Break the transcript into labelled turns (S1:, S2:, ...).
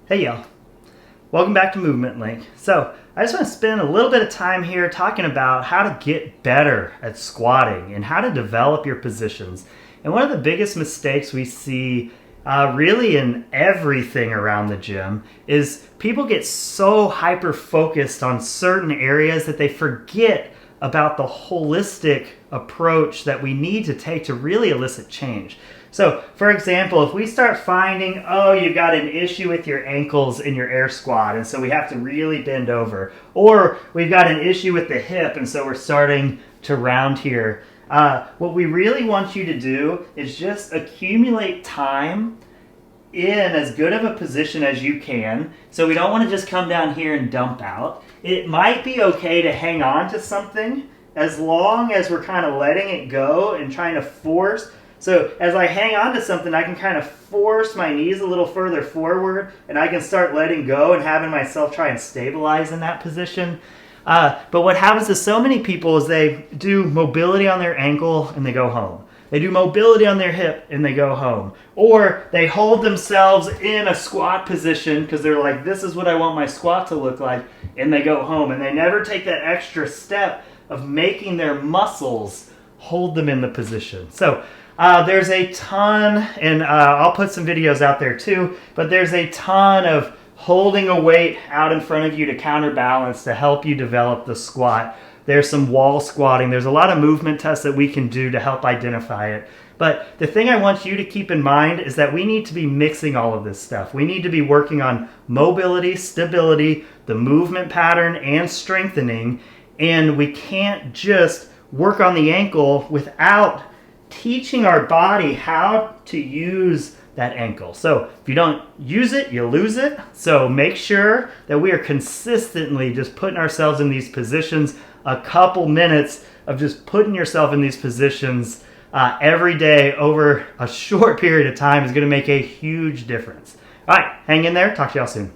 S1: Hey y'all, welcome back to Movement Link. So I just want to spend a little bit of time here talking about how to get better at squatting and how to develop your positions. And one of the biggest mistakes we see really in everything around the gym is people get so hyper focused on certain areas that they forget about the holistic approach that we need to take to really elicit change. So, for example, if we start finding, oh, you've got an issue with your ankles in your air squat, and so we have to really bend over, or we've got an issue with the hip, and so we're starting to round here. What we really want you to do is just accumulate time in as good of a position as you can. So we don't want to just come down here and dump out. It might be okay to hang on to something as long as we're kind of letting it go and trying to force. So as I hang on to something, I can kind of force my knees a little further forward, and I can start letting go and having myself try and stabilize in that position. But what happens to so many people is they do mobility on their ankle and they go home. They do mobility on their hip and they go home. Or they hold themselves in a squat position because they're like, this is what I want my squat to look like, and they go home. And they never take that extra step of making their muscles hold them in the position. So there's a ton, and I'll put some videos out there too, but there's a ton of holding a weight out in front of you to counterbalance to help you develop the squat. There's some wall squatting. There's a lot of movement tests that we can do to help identify it. But the thing I want you to keep in mind is that we need to be mixing all of this stuff. We need to be working on mobility, stability, the movement pattern, and strengthening. And we can't just work on the ankle without teaching our body how to use that ankle. So if you don't use it, you lose it. So make sure that we are consistently just putting ourselves in these positions. A couple minutes of just putting yourself in these positions every day over a short period of time is going to make a huge difference. All right, hang in there. Talk to y'all soon.